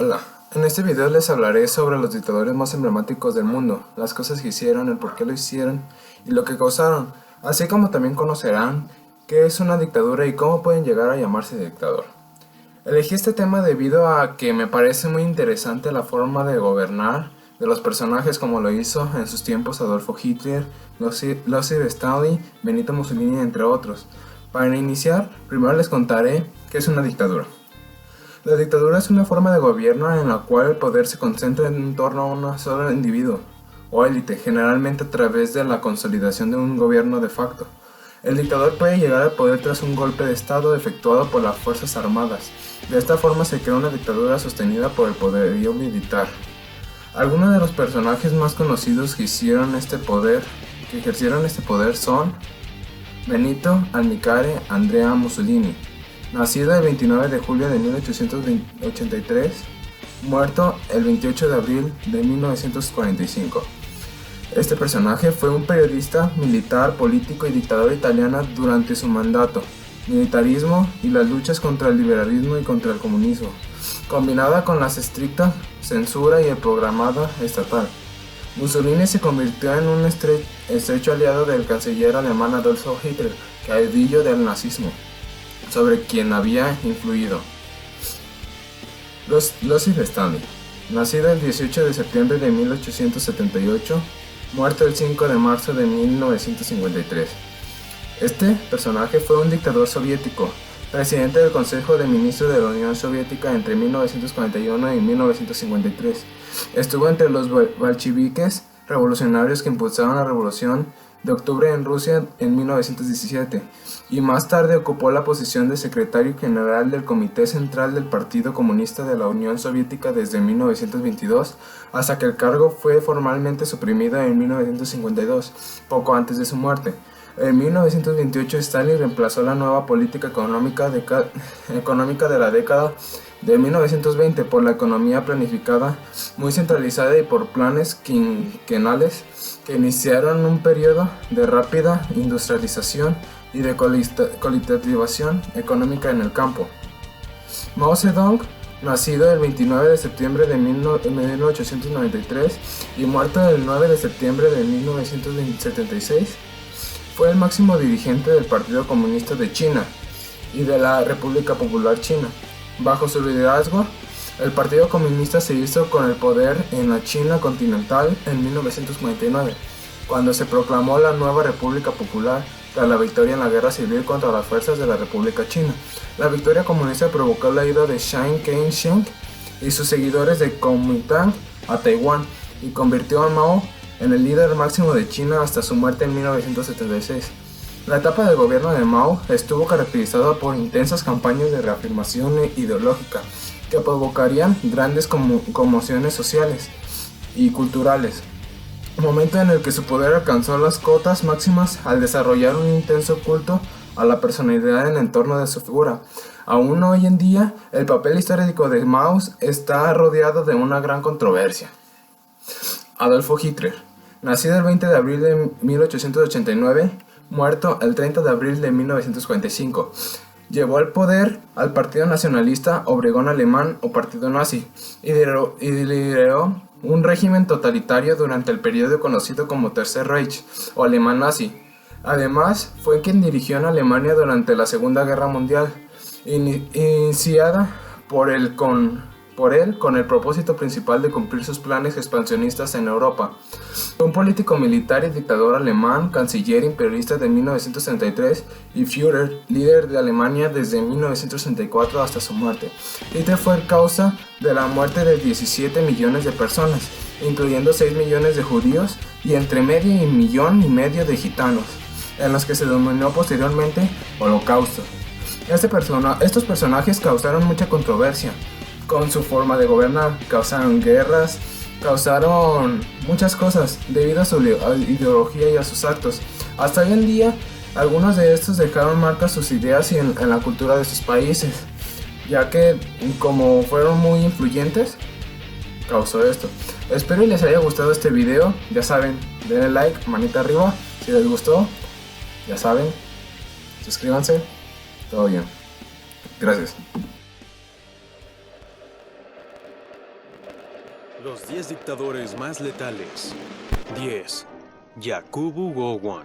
Hola, en este video les hablaré sobre los dictadores más emblemáticos del mundo, las cosas que hicieron, el por qué lo hicieron y lo que causaron, así como también conocerán qué es una dictadura y cómo pueden llegar a llamarse dictador. Elegí este tema debido a que me parece muy interesante la forma de gobernar de los personajes como lo hizo en sus tiempos Adolfo Hitler, Joseph Stalin, Benito Mussolini, entre otros. Para iniciar, primero les contaré qué es una dictadura. La dictadura es una forma de gobierno en la cual el poder se concentra en torno a un solo individuo o élite, generalmente a través de la consolidación de un gobierno de facto. El dictador puede llegar al poder tras un golpe de estado efectuado por las fuerzas armadas. De esta forma se crea una dictadura sostenida por el poderío militar. Algunos de los personajes más conocidos que ejercieron este poder son Benito Almicare Andrea Mussolini, nacido el 29 de julio de 1883, muerto el 28 de abril de 1945. Este personaje fue un periodista, militar, político y dictador italiano durante su mandato. Militarismo y las luchas contra el liberalismo y contra el comunismo, combinada con la estricta censura y el programado estatal. Mussolini se convirtió en un estrecho aliado del canciller alemán Adolfo Hitler, caudillo del nazismo, sobre quien había influido. Joseph Stalin, nacido el 18 de septiembre de 1878, muerto el 5 de marzo de 1953. Este personaje fue un dictador soviético, presidente del Consejo de Ministros de la Unión Soviética entre 1941 y 1953. Estuvo entre los bolcheviques revolucionarios que impulsaron la Revolución de Octubre en Rusia en 1917, y más tarde ocupó la posición de secretario general del Comité Central del Partido Comunista de la Unión Soviética desde 1922, hasta que el cargo fue formalmente suprimido en 1952, poco antes de su muerte. En 1928 Stalin reemplazó la nueva política económica de la década de 1920 por la economía planificada, muy centralizada y por planes quinquenales que iniciaron un periodo de rápida industrialización y de colectivización económica en el campo. Mao Zedong, nacido el 29 de septiembre de 1893 y muerto el 9 de septiembre de 1976, fue el máximo dirigente del Partido Comunista de China y de la República Popular China. Bajo su liderazgo, el Partido Comunista se hizo con el poder en la China continental en 1949, cuando se proclamó la nueva República Popular tras la victoria en la guerra civil contra las fuerzas de la República China. La victoria comunista provocó la ida de Chiang Kai-shek y sus seguidores de Kuomintang a Taiwán y convirtió a Mao en el líder máximo de China hasta su muerte en 1976. La etapa del gobierno de Mao estuvo caracterizada por intensas campañas de reafirmación ideológica que provocarían grandes conmociones sociales y culturales, momento en el que su poder alcanzó las cotas máximas al desarrollar un intenso culto a la personalidad en el entorno de su figura. Aún hoy en día, el papel histórico de Mao está rodeado de una gran controversia. Adolfo Hitler, nacido el 20 de abril de 1889, muerto el 30 de abril de 1945, llevó al poder al Partido Nacionalista Obregón Alemán o Partido Nazi y lideró un régimen totalitario durante el periodo conocido como Tercer Reich o Alemán Nazi. Además, fue quien dirigió en Alemania durante la Segunda Guerra Mundial, iniciada por él con el propósito principal de cumplir sus planes expansionistas en Europa. Fue un político militar y dictador alemán, canciller imperialista de 1933 y Führer, líder de Alemania desde 1964 hasta su muerte. Hitler fue causa de la muerte de 17 millones de personas, incluyendo 6 millones de judíos y entre medio y millón y medio de gitanos, en los que se denominó posteriormente Holocausto. Estos personajes causaron mucha controversia con su forma de gobernar, causaron guerras, causaron muchas cosas debido a su ideología y a sus actos. Hasta hoy en día, algunos de estos dejaron marcas sus ideas en la cultura de sus países, ya que como fueron muy influyentes, causó esto. Espero y les haya gustado este video. Ya saben, denle like, manita arriba si les gustó. Ya saben, suscríbanse. Todo bien. Gracias. Los 10 dictadores más letales. 10. Yakubu Gowon.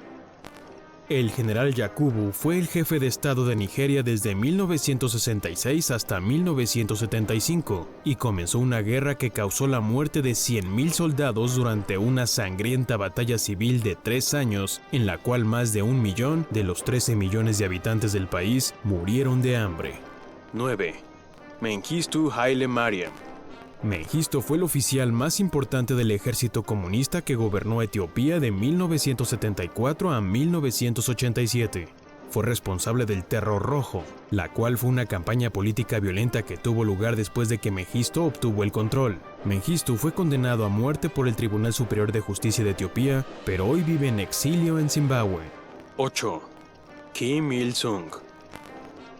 El general Yakubu fue el jefe de Estado de Nigeria desde 1966 hasta 1975 y comenzó una guerra que causó la muerte de 100.000 soldados durante una sangrienta batalla civil de 3 años en la cual más de 1 millón de los 13 millones de habitantes del país murieron de hambre. 9. Mengistu Haile Mariam. Mengistu fue el oficial más importante del ejército comunista que gobernó Etiopía de 1974 a 1987. Fue responsable del Terror Rojo, la cual fue una campaña política violenta que tuvo lugar después de que Mengistu obtuvo el control. Mengistu fue condenado a muerte por el Tribunal Superior de Justicia de Etiopía, pero hoy vive en exilio en Zimbabue. 8. Kim Il-sung.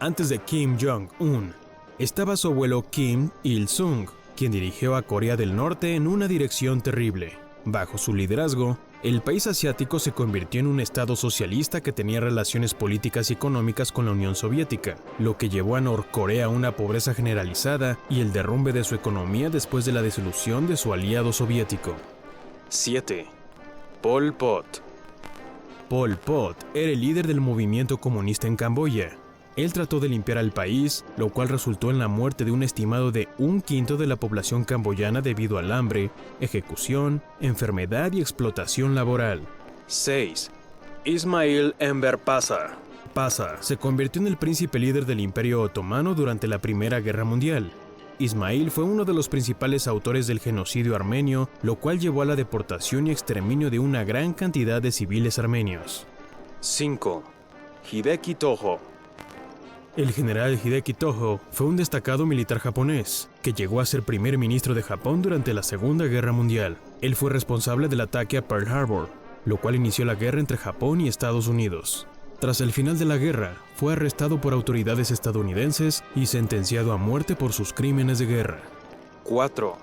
Antes de Kim Jong-un, estaba su abuelo Kim Il-sung, quien dirigió a Corea del Norte en una dirección terrible. Bajo su liderazgo, el país asiático se convirtió en un estado socialista que tenía relaciones políticas y económicas con la Unión Soviética, lo que llevó a Norcorea a una pobreza generalizada y el derrumbe de su economía después de la disolución de su aliado soviético. 7. Pol Pot. Pol Pot era el líder del movimiento comunista en Camboya. Él trató de limpiar al país, lo cual resultó en la muerte de un estimado de 1/5 de la población camboyana debido al hambre, ejecución, enfermedad y explotación laboral. 6. Ismail Enver Paşa. Paşa se convirtió en el príncipe líder del Imperio Otomano durante la Primera Guerra Mundial. Ismail fue uno de los principales autores del genocidio armenio, lo cual llevó a la deportación y exterminio de una gran cantidad de civiles armenios. 5. Hideki Tojo. El general Hideki Tojo fue un destacado militar japonés, que llegó a ser primer ministro de Japón durante la Segunda Guerra Mundial. Él fue responsable del ataque a Pearl Harbor, lo cual inició la guerra entre Japón y Estados Unidos. Tras el final de la guerra, fue arrestado por autoridades estadounidenses y sentenciado a muerte por sus crímenes de guerra. 4.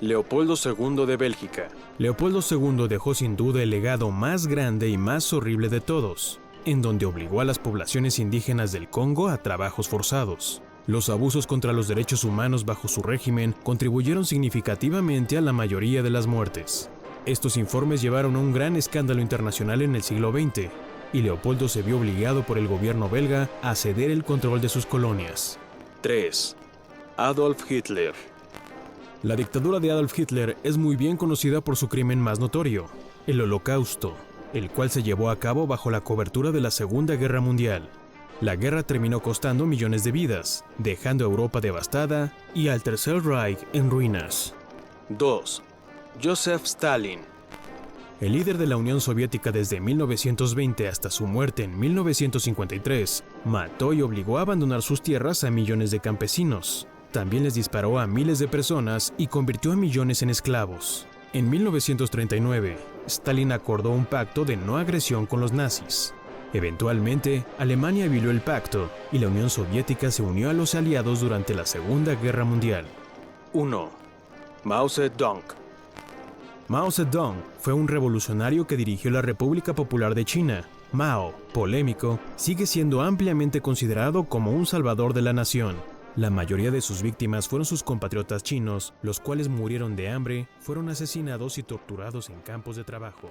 Leopoldo II de Bélgica. Leopoldo II dejó sin duda el legado más grande y más horrible de todos, en donde obligó a las poblaciones indígenas del Congo a trabajos forzados. Los abusos contra los derechos humanos bajo su régimen contribuyeron significativamente a la mayoría de las muertes. Estos informes llevaron a un gran escándalo internacional en el siglo XX, y Leopoldo se vio obligado por el gobierno belga a ceder el control de sus colonias. 3. Adolf Hitler. La dictadura de Adolf Hitler es muy bien conocida por su crimen más notorio, el Holocausto, el cual se llevó a cabo bajo la cobertura de la Segunda Guerra Mundial. La guerra terminó costando millones de vidas, dejando a Europa devastada y al Tercer Reich en ruinas. 2. Joseph Stalin. El líder de la Unión Soviética desde 1920 hasta su muerte en 1953, mató y obligó a abandonar sus tierras a millones de campesinos. También les disparó a miles de personas y convirtió a millones en esclavos. En 1939, Stalin acordó un pacto de no agresión con los nazis. Eventualmente, Alemania violó el pacto y la Unión Soviética se unió a los aliados durante la Segunda Guerra Mundial. 1. Mao Zedong. Mao Zedong fue un revolucionario que dirigió la República Popular de China. Mao, polémico, sigue siendo ampliamente considerado como un salvador de la nación. La mayoría de sus víctimas fueron sus compatriotas chinos, los cuales murieron de hambre, fueron asesinados y torturados en campos de trabajo.